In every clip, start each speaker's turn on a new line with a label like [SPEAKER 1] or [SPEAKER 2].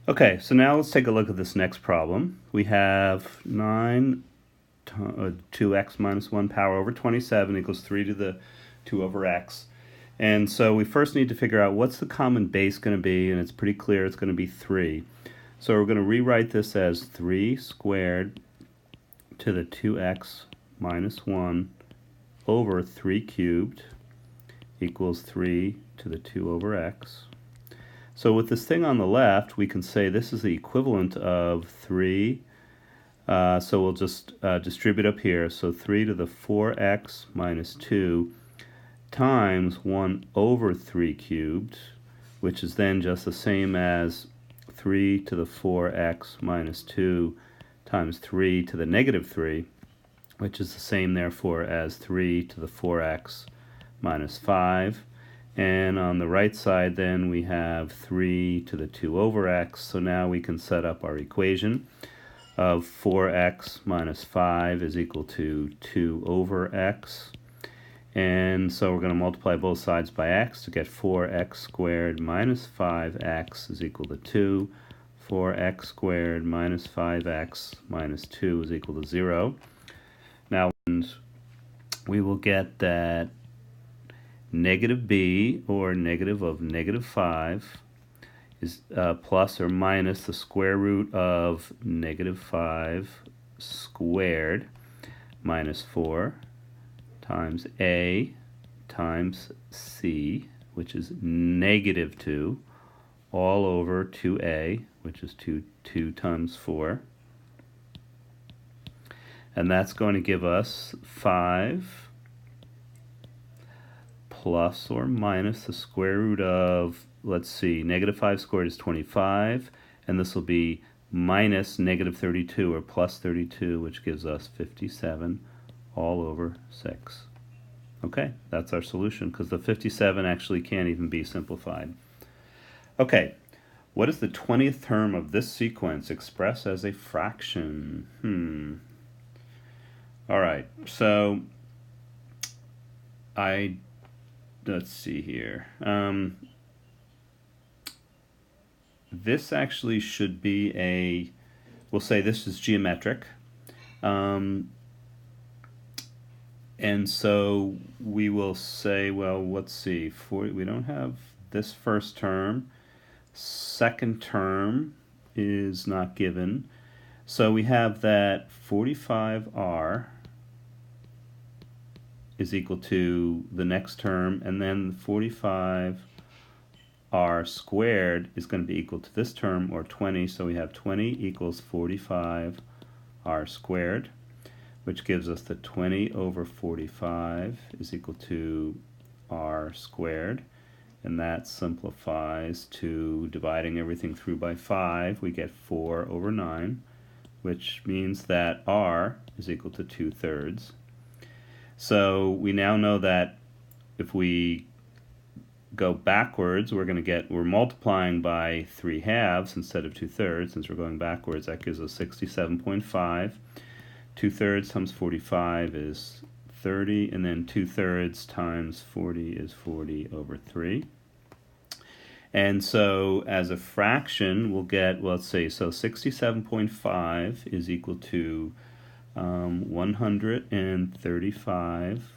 [SPEAKER 1] Okay, so now let's take a look at this next problem. We have 2x minus 1 power over 27 equals 3 to the 2 over x. And so we first need to figure out what's the common base going to be, and it's pretty clear it's going to be 3. So we're going to rewrite this as 3 squared to the 2x minus 1 over 3 cubed equals 3 to the 2 over x. So with this thing on the left, we can say this is the equivalent of 3. So we'll just distribute up here. So 3 to the 4x minus 2 times 1 over 3 cubed, which is then just the same as 3 to the 4x minus 2 times 3 to the negative 3, which is the same, therefore, as 3 to the 4x minus 5. And on the right side, then, we have 3 to the 2 over x. So now we can set up our equation of 4x minus 5 is equal to 2 over x. And so we're going to multiply both sides by x to get 4x squared minus 5x is equal to 2. 4x squared minus 5x minus 2 is equal to 0. Now we will get that negative b, or negative of negative 5, is plus or minus the square root of negative 5 squared minus 4 times a times c, which is negative 2, all over 2a, which is 2 times 4. And that's going to give us 5 plus or minus the square root of, let's see, negative 5 squared is 25, and this will be minus negative 32 or plus 32, which gives us 57 all over 6. Okay, that's our solution, because the 57 actually can't even be simplified. Okay, what is the 20th term of this sequence expressed as a fraction? All right, so let's see here. This actually should be we'll say this is geometric. And so we will say, well, let's see, we don't have this first term. Second term is not given. So we have that 45r is equal to the next term, and then 45r squared is going to be equal to this term, or 20, so we have 20 equals 45r squared, which gives us that 20 over 45 is equal to r squared, and that simplifies to dividing everything through by 5. We get 4 over 9, which means that r is equal to 2/3. So we now know that if we go backwards, we're multiplying by 3/2 instead of 2/3. Since we're going backwards, that gives us 67.5. 2/3 times 45 is 30, and then 2/3 times 40 is 40 over 3. And so as a fraction, we'll get, well, let's see, so 67.5 is equal to 135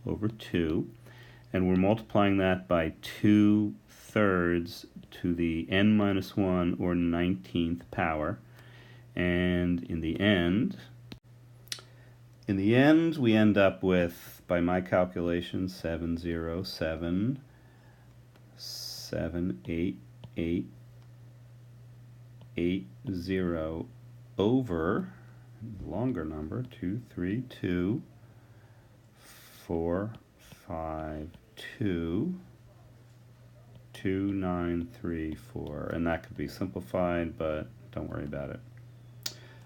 [SPEAKER 1] over 2, and we're multiplying that by 2/3 to the n minus 1, or 19th power. And in the end we end up with, by my calculation, 707,788,80 over, longer number, 232,452,2934, and that could be simplified, but don't worry about it.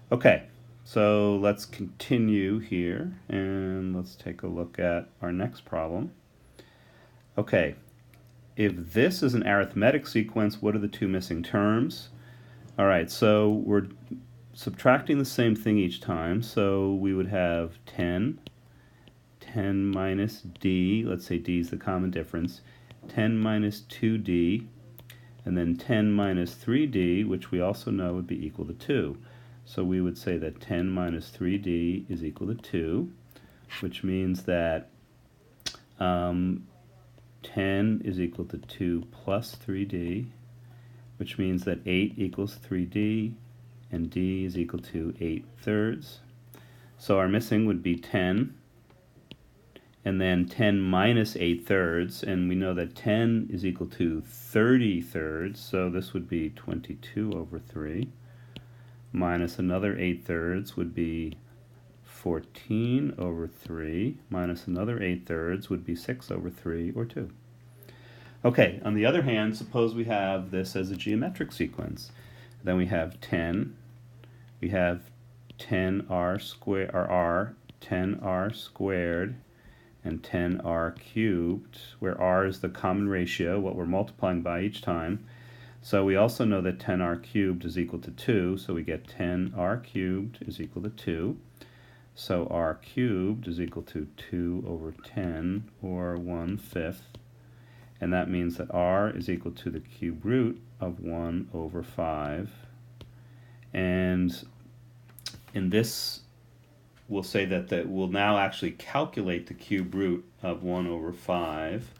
[SPEAKER 1] Okay, so let's continue here, and let's take a look at our next problem. Okay, if this is an arithmetic sequence, what are the two missing terms? All right, so we're subtracting the same thing each time, so we would have 10 minus d, let's say d is the common difference, 10 minus 2d, and then 10 minus 3d, which we also know would be equal to 2. So we would say that 10 minus 3d is equal to 2, which means that 10 is equal to 2 plus 3d, which means that 8 equals 3d, and d is equal to 8/3. So our missing would be 10, and then 10 minus 8/3, and we know that 10 is equal to 30/3, so this would be 22/3, minus another 8/3 would be 14/3, minus another 8/3 would be 6/3, or 2. Okay, on the other hand, suppose we have this as a geometric sequence. Then we have 10, we have 10r squared, or r, 10r squared, and 10r cubed, where r is the common ratio, what we're multiplying by each time. So we also know that 10r cubed is equal to 2, so we get 10r cubed is equal to 2. So r cubed is equal to 2/10, or 1/5. And that means that r is equal to the cube root of 1/5. And in this, we'll say that we'll now actually calculate the cube root of 1/5,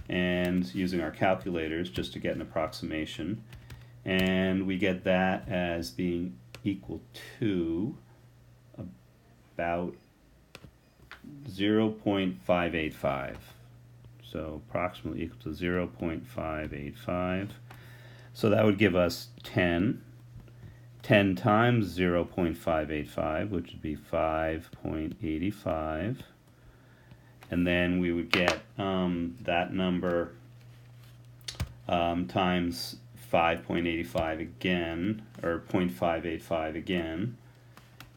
[SPEAKER 1] and using our calculators just to get an approximation. And we get that as being equal to about 0.585. So approximately equal to 0.585. So that would give us 10. 10 times 0.585, which would be 5.85. And then we would get that number times 5.85 again, or 0.585 again.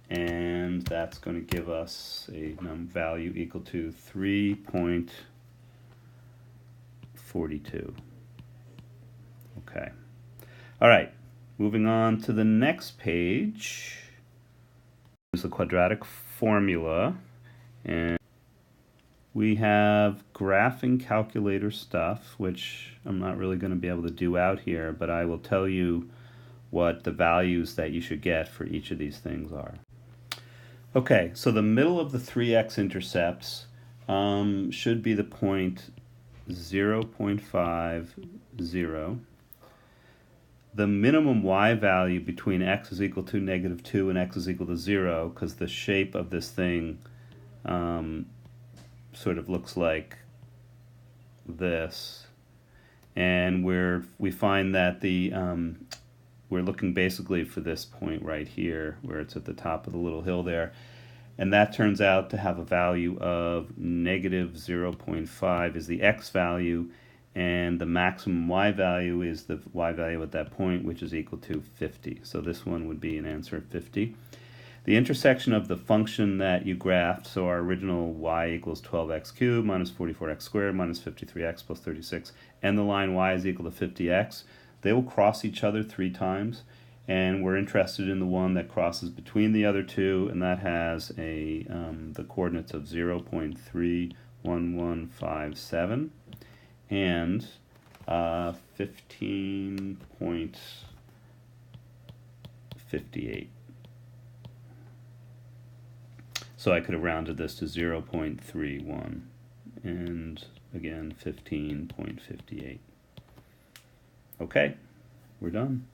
[SPEAKER 1] And that's going to give us a value equal to 3.42. Okay. All right. Moving on to the next page is the quadratic formula, and we have graphing calculator stuff, which I'm not really going to be able to do out here, but I will tell you what the values that you should get for each of these things are. Okay, so the middle of the 3x intercepts should be the point 0.50. The minimum y value between x is equal to -2 and x is equal to 0, because the shape of this thing sort of looks like this. And we find that we're looking basically for this point right here, where it's at the top of the little hill there. And that turns out to have a value of -0.5 is the x value, and the maximum y value is the y value at that point, which is equal to 50. So this one would be an answer of 50. The intersection of the function that you graphed, so our original y equals 12x cubed minus 44x squared minus 53x plus 36, and the line y is equal to 50x, they will cross each other 3 times, and we're interested in the one that crosses between the other two, and that has the coordinates of 0.31157 and 15.58. So I could have rounded this to 0.31, and again 15.58. Okay, we're done.